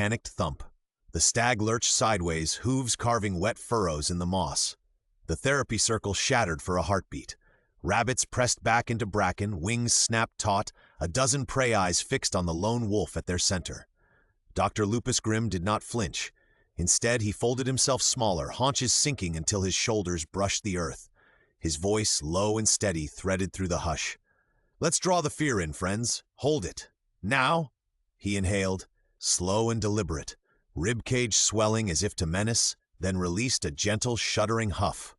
panicked thump. The stag lurched sideways, hooves carving wet furrows in the moss. The therapy circle shattered for a heartbeat. Rabbits pressed back into bracken, wings snapped taut, a dozen prey eyes fixed on the lone wolf at their center. Dr. Lupus Grimm did not flinch. Instead, he folded himself smaller, haunches sinking until his shoulders brushed the earth. His voice, low and steady, threaded through the hush. "Let's draw the fear in, friends. Hold it. Now?" He inhaled, slow and deliberate, ribcage swelling as if to menace, then released a gentle, shuddering huff.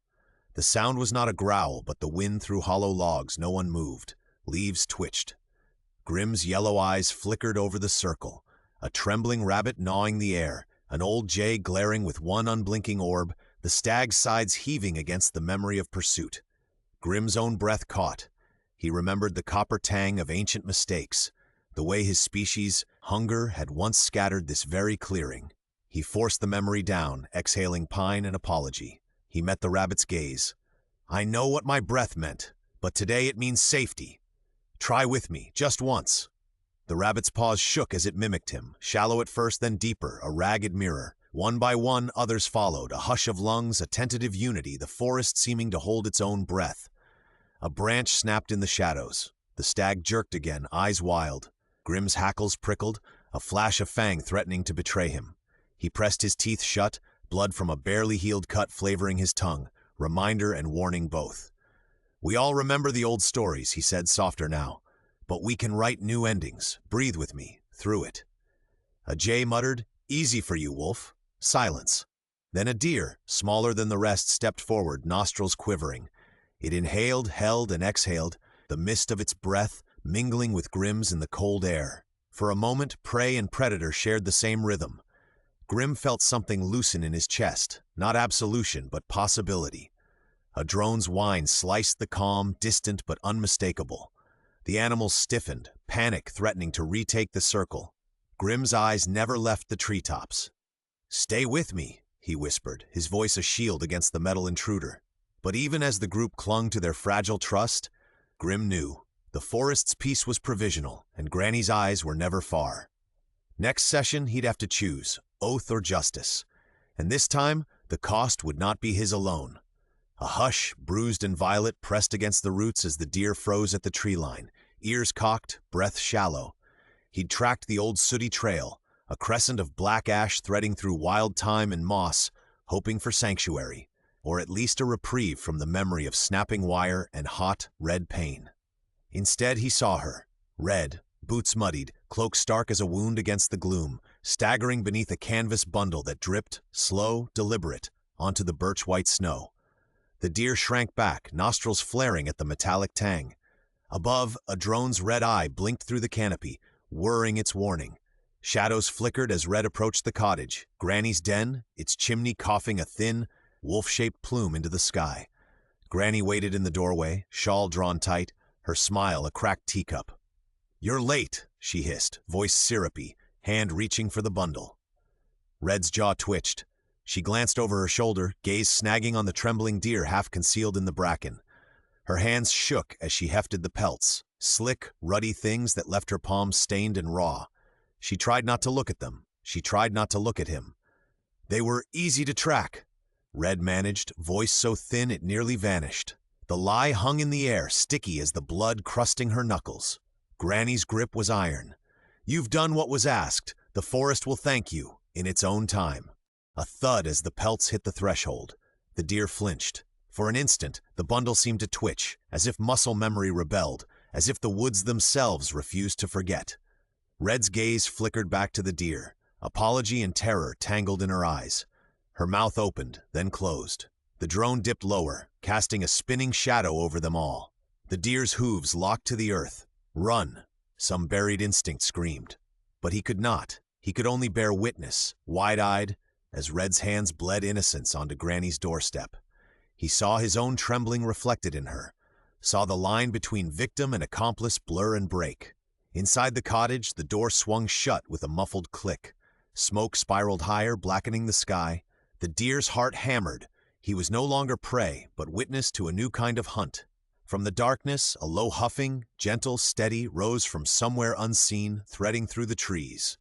The sound was not a growl, but the wind through hollow logs. No one moved. Leaves twitched. Grimm's yellow eyes flickered over the circle, a trembling rabbit gnawing the air, an old jay glaring with one unblinking orb, the stag's sides heaving against the memory of pursuit. Grimm's own breath caught. He remembered the copper tang of ancient mistakes, the way his species' hunger had once scattered this very clearing. He forced the memory down, exhaling pine and apology. He met the rabbit's gaze. "I know what my breath meant, but today it means safety. Try with me, just once." The rabbit's paws shook as it mimicked him, shallow at first, then deeper, a ragged mirror. One by one, others followed, a hush of lungs, a tentative unity, the forest seeming to hold its own breath. A branch snapped in the shadows. The stag jerked again, eyes wild. Grimm's hackles prickled, a flash of fang threatening to betray him. He pressed his teeth shut, blood from a barely healed cut flavoring his tongue, reminder and warning both. "We all remember the old stories," he said, softer now. "But we can write new endings. Breathe with me, through it." A jay muttered, "Easy for you, wolf." Silence. Then a deer, smaller than the rest, stepped forward, nostrils quivering. It inhaled, held, and exhaled, the mist of its breath mingling with Grimm's in the cold air. For a moment, prey and predator shared the same rhythm. Grimm felt something loosen in his chest, not absolution, but possibility. A drone's whine sliced the calm, distant but unmistakable. The animals stiffened, panic threatening to retake the circle. Grimm's eyes never left the treetops. "Stay with me," he whispered, his voice a shield against the metal intruder. But even as the group clung to their fragile trust, Grimm knew the forest's peace was provisional, and Granny's eyes were never far. Next session, he'd have to choose, oath or justice. And this time, the cost would not be his alone. A hush, bruised and violet, pressed against the roots as the deer froze at the tree line, ears cocked, breath shallow. He'd tracked the old sooty trail, a crescent of black ash threading through wild thyme and moss, hoping for sanctuary, or at least a reprieve from the memory of snapping wire and hot, red pain. Instead, he saw her, red, boots muddied, cloak stark as a wound against the gloom, staggering beneath a canvas bundle that dripped, slow, deliberate, onto the birch-white snow. The deer shrank back, nostrils flaring at the metallic tang. Above, a drone's red eye blinked through the canopy, whirring its warning. Shadows flickered as Red approached the cottage, Granny's den, its chimney coughing a thin, wolf-shaped plume into the sky. Granny waited in the doorway, shawl drawn tight, her smile a cracked teacup. "You're late," she hissed, voice syrupy, hand reaching for the bundle. Red's jaw twitched. She glanced over her shoulder, gaze snagging on the trembling deer half concealed in the bracken. Her hands shook as she hefted the pelts, slick, ruddy things that left her palms stained and raw. She tried not to look at them. She tried not to look at him. "They were easy to track," Red managed, voice so thin it nearly vanished. The lie hung in the air, sticky as the blood crusting her knuckles. Granny's grip was iron. "You've done what was asked. The forest will thank you, in its own time." A thud as the pelts hit the threshold. The deer flinched. For an instant, the bundle seemed to twitch, as if muscle memory rebelled, as if the woods themselves refused to forget. Red's gaze flickered back to the deer, apology and terror tangled in her eyes. Her mouth opened, then closed. The drone dipped lower, casting a spinning shadow over them all. The deer's hooves locked to the earth. "Run!" some buried instinct screamed. But he could not. He could only bear witness, wide-eyed, as Red's hands bled innocence onto Granny's doorstep. He saw his own trembling reflected in her, saw the line between victim and accomplice blur and break. Inside the cottage, the door swung shut with a muffled click. Smoke spiraled higher, blackening the sky. The deer's heart hammered. He was no longer prey, but witness to a new kind of hunt. From the darkness, a low huffing, gentle, steady, rose from somewhere unseen, threading through the trees.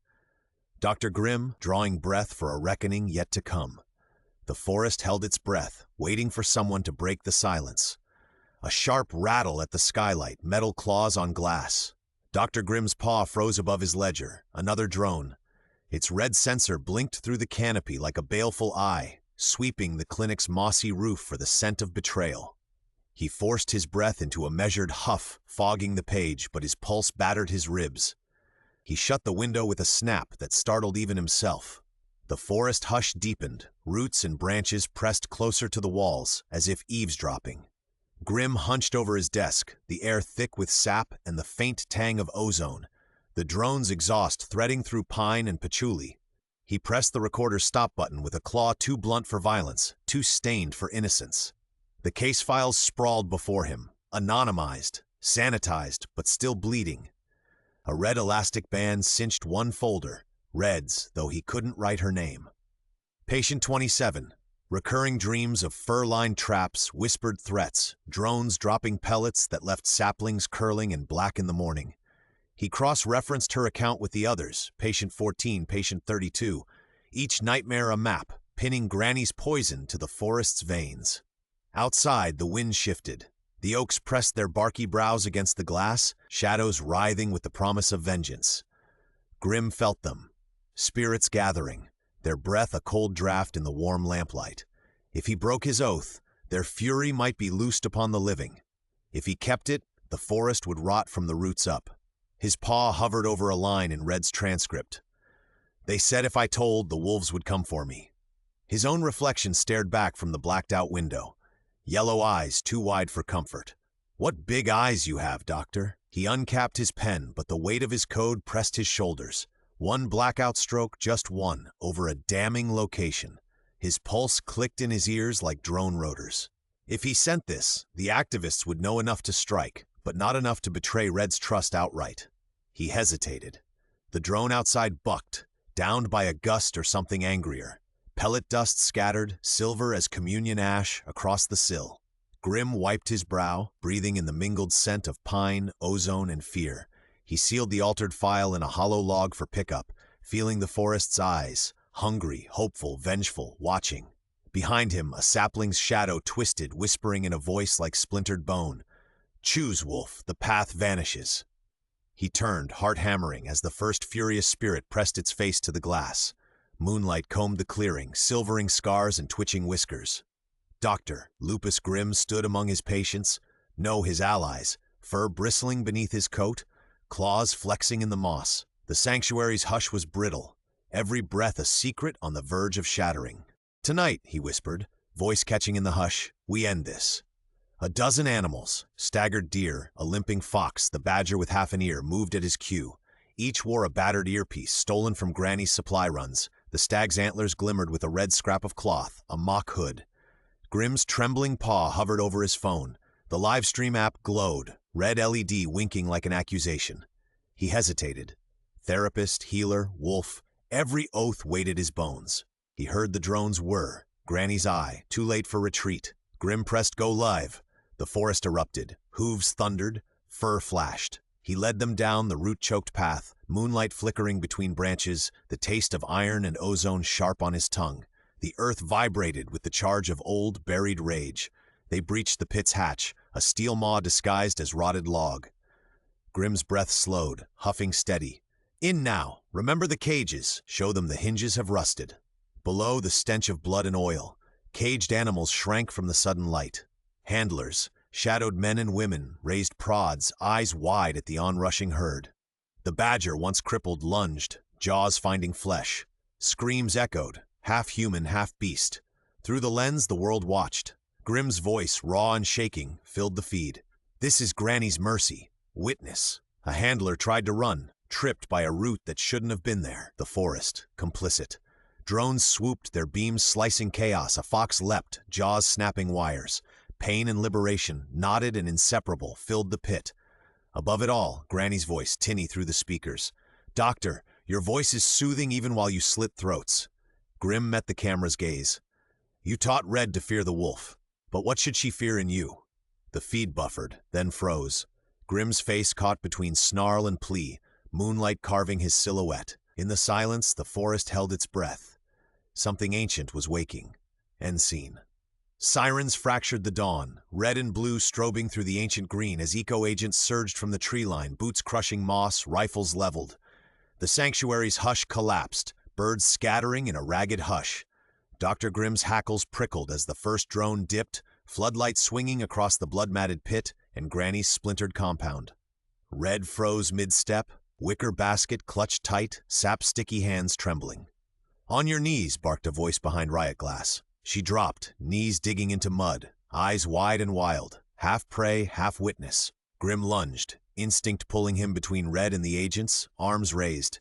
Dr. Grimm, drawing breath for a reckoning yet to come. The forest held its breath, waiting for someone to break the silence. A sharp rattle at the skylight, metal claws on glass. Dr. Grimm's paw froze above his ledger, another drone. Its red sensor blinked through the canopy like a baleful eye, sweeping the clinic's mossy roof for the scent of betrayal. He forced his breath into a measured huff, fogging the page, but his pulse battered his ribs. He shut the window with a snap that startled even himself. The forest hush deepened, roots and branches pressed closer to the walls, as if eavesdropping. Grimm hunched over his desk, the air thick with sap and the faint tang of ozone, the drone's exhaust threading through pine and patchouli. He pressed the recorder's stop button with a claw too blunt for violence, too stained for innocence. The case files sprawled before him, anonymized, sanitized, but still bleeding. A red elastic band cinched one folder, Red's, though he couldn't write her name. Patient 27. Recurring dreams of fur-lined traps, whispered threats, drones dropping pellets that left saplings curling in black in the morning. He cross-referenced her account with the others, patient 14, patient 32, each nightmare a map, pinning Granny's poison to the forest's veins. Outside, the wind shifted. The oaks pressed their barky brows against the glass, shadows writhing with the promise of vengeance. Grimm felt them, spirits gathering, their breath a cold draft in the warm lamplight. If he broke his oath, their fury might be loosed upon the living. If he kept it, the forest would rot from the roots up. His paw hovered over a line in Red's transcript. They said if I told, the wolves would come for me. His own reflection stared back from the blacked-out window. Yellow eyes too wide for comfort. What big eyes you have, Doctor. He uncapped his pen, but the weight of his code pressed his shoulders. One blackout stroke, just one, over a damning location. His pulse clicked in his ears like drone rotors. If he sent this, the activists would know enough to strike, but not enough to betray Red's trust outright. He hesitated. The drone outside bucked, downed by a gust or something angrier. Pellet dust scattered, silver as communion ash, across the sill. Grimm wiped his brow, breathing in the mingled scent of pine, ozone, and fear. He sealed the altered file in a hollow log for pickup, feeling the forest's eyes, hungry, hopeful, vengeful, watching. Behind him, a sapling's shadow twisted, whispering in a voice like splintered bone. Choose, wolf, the path vanishes. He turned, heart hammering, as the first furious spirit pressed its face to the glass. Moonlight combed the clearing, silvering scars and twitching whiskers. Dr. Lupus Grimm stood among his patients, no his allies, fur bristling beneath his coat, claws flexing in the moss. The sanctuary's hush was brittle, every breath a secret on the verge of shattering. Tonight, he whispered, voice catching in the hush, we end this. A dozen animals, staggered deer, a limping fox, the badger with half an ear, moved at his cue. Each wore a battered earpiece, stolen from Granny's supply runs. The stag's antlers glimmered with a red scrap of cloth, a mock hood. Grimm's trembling paw hovered over his phone. The live stream app glowed, red LED winking like an accusation. He hesitated. Therapist, healer, wolf, every oath weighted his bones. He heard the drone's whir, Granny's eye, too late for retreat. Grimm pressed go live. The forest erupted, hooves thundered, fur flashed. He led them down the root-choked path, moonlight flickering between branches, the taste of iron and ozone sharp on his tongue. The earth vibrated with the charge of old, buried rage. They breached the pit's hatch, a steel maw disguised as rotted log. Grimm's breath slowed, huffing steady. In now, remember the cages, show them the hinges have rusted. Below, the stench of blood and oil. Caged animals shrank from the sudden light. Handlers, shadowed men and women, raised prods, eyes wide at the onrushing herd. The badger, once crippled, lunged, jaws finding flesh. Screams echoed, half human, half beast. Through the lens, the world watched. Grimm's voice, raw and shaking, filled the feed. This is Granny's mercy. Witness. A handler tried to run, tripped by a root that shouldn't have been there. The forest, complicit. Drones swooped, their beams slicing chaos. A fox leapt, jaws snapping wires. Pain and liberation, knotted and inseparable, filled the pit. Above it all, Granny's voice, tinny through the speakers. Doctor, your voice is soothing even while you slit throats. Grimm met the camera's gaze. You taught Red to fear the wolf, but what should she fear in you? The feed buffered, then froze. Grimm's face caught between snarl and plea, moonlight carving his silhouette. In the silence, the forest held its breath. Something ancient was waking. End scene. Sirens fractured the dawn, red and blue strobing through the ancient green as eco-agents surged from the tree line, boots crushing moss, rifles leveled. The sanctuary's hush collapsed, birds scattering in a ragged hush. Dr. Grimm's hackles prickled as the first drone dipped, floodlights swinging across the blood-matted pit and Granny's splintered compound. Red froze mid-step, wicker basket clutched tight, sap-sticky hands trembling. "On your knees," barked a voice behind riot glass. She dropped, knees digging into mud, eyes wide and wild, half prey, half witness. Grimm lunged, instinct pulling him between Red and the agents, arms raised.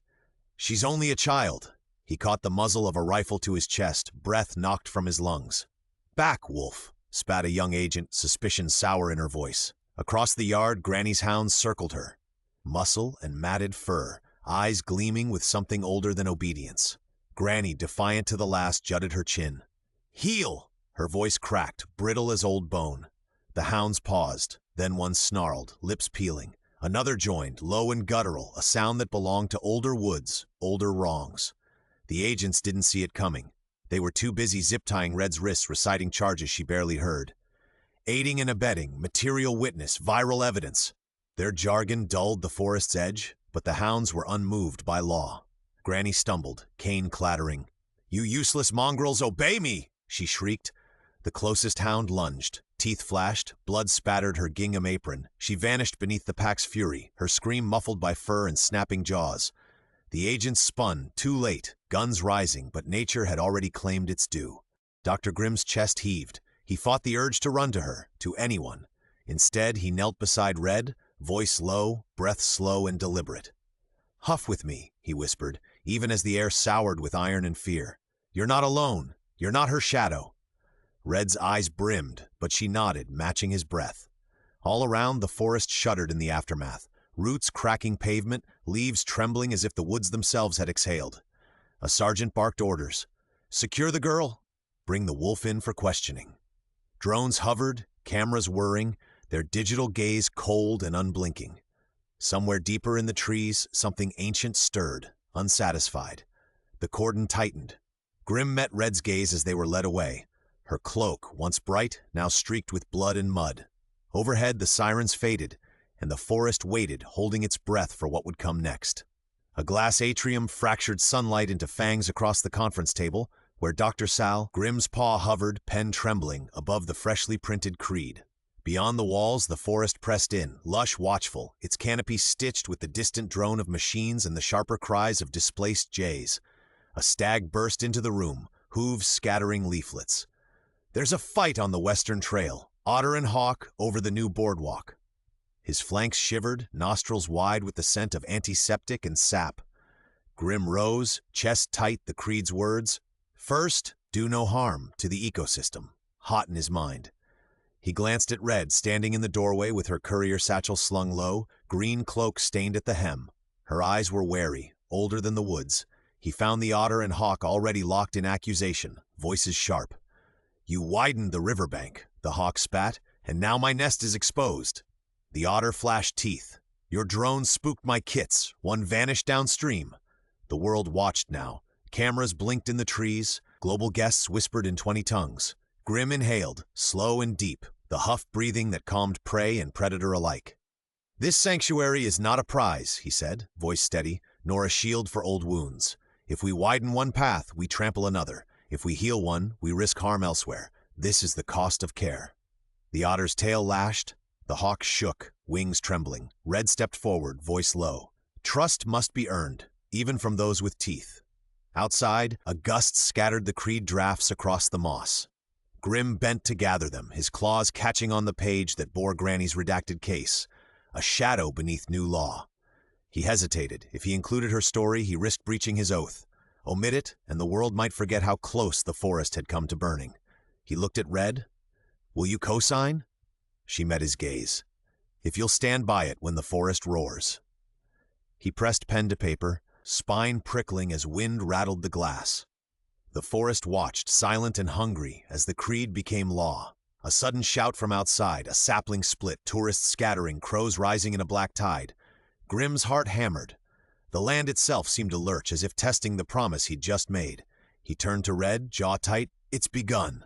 "She's only a child." He caught the muzzle of a rifle to his chest, breath knocked from his lungs. "Back, Wolf," spat a young agent, suspicion sour in her voice. Across the yard, Granny's hounds circled her. Muscle and matted fur, eyes gleaming with something older than obedience. Granny, defiant to the last, jutted her chin. "Heel!" Her voice cracked, brittle as old bone. The hounds paused, then one snarled, lips peeling. Another joined, low and guttural, a sound that belonged to older woods, older wrongs. The agents didn't see it coming. They were too busy zip-tying Red's wrists, reciting charges she barely heard. Aiding and abetting, material witness, viral evidence. Their jargon dulled the forest's edge, but the hounds were unmoved by law. Granny stumbled, cane clattering. "You useless mongrels, obey me!" she shrieked. The closest hound lunged. Teeth flashed, blood spattered her gingham apron. She vanished beneath the pack's fury, her scream muffled by fur and snapping jaws. The agents spun, too late, guns rising, but nature had already claimed its due. Dr. Grimm's chest heaved. He fought the urge to run to her, to anyone. Instead, he knelt beside Red, voice low, breath slow and deliberate. "Huff with me," he whispered, even as the air soured with iron and fear. "You're not alone. You're not her shadow." Red's eyes brimmed, but she nodded, matching his breath. All around, the forest shuddered in the aftermath. Roots cracking pavement, leaves trembling as if the woods themselves had exhaled. A sergeant barked orders. "Secure the girl. Bring the wolf in for questioning." Drones hovered, cameras whirring, their digital gaze cold and unblinking. Somewhere deeper in the trees, something ancient stirred, unsatisfied. The cordon tightened. Grimm met Red's gaze as they were led away. Her cloak, once bright, now streaked with blood and mud. Overhead, the sirens faded, and the forest waited, holding its breath for what would come next. A glass atrium fractured sunlight into fangs across the conference table, where Dr. Sal, Grimm's paw hovered, pen trembling, above the freshly printed creed. Beyond the walls, the forest pressed in, lush, watchful, its canopy stitched with the distant drone of machines and the sharper cries of displaced jays. A stag burst into the room, hooves scattering leaflets. "There's a fight on the western trail, otter and hawk over the new boardwalk." His flanks shivered, nostrils wide with the scent of antiseptic and sap. Grimm rose, chest tight, the creed's words. "First, do no harm to the ecosystem," hot in his mind. He glanced at Red, standing in the doorway with her courier satchel slung low, green cloak stained at the hem. Her eyes were wary, older than the woods. He found the otter and hawk already locked in accusation, voices sharp. "You widened the riverbank," the hawk spat, "and now my nest is exposed." The otter flashed teeth. "Your drone spooked my kits. One vanished downstream." The world watched now. Cameras blinked in the trees. Global guests whispered in 20 tongues. Grimm inhaled, slow and deep, the huff breathing that calmed prey and predator alike. "This sanctuary is not a prize," he said, voice steady, "nor a shield for old wounds. If we widen one path, we trample another. If we heal one, we risk harm elsewhere. This is the cost of care." The otter's tail lashed. The hawk shook, wings trembling. Red stepped forward, voice low. "Trust must be earned, even from those with teeth." Outside, a gust scattered the creed drafts across the moss. Grimm bent to gather them, his claws catching on the page that bore Granny's redacted case. A shadow beneath new law. He hesitated. If he included her story, he risked breaching his oath. Omit it, and the world might forget how close the forest had come to burning. He looked at Red. "Will you co-sign?" She met his gaze. "If you'll stand by it when the forest roars." He pressed pen to paper, spine prickling as wind rattled the glass. The forest watched, silent and hungry, as the creed became law. A sudden shout from outside, a sapling split, tourists scattering, crows rising in a black tide. Grimm's heart hammered. The land itself seemed to lurch, as if testing the promise he'd just made. He turned to Red, jaw tight. "It's begun."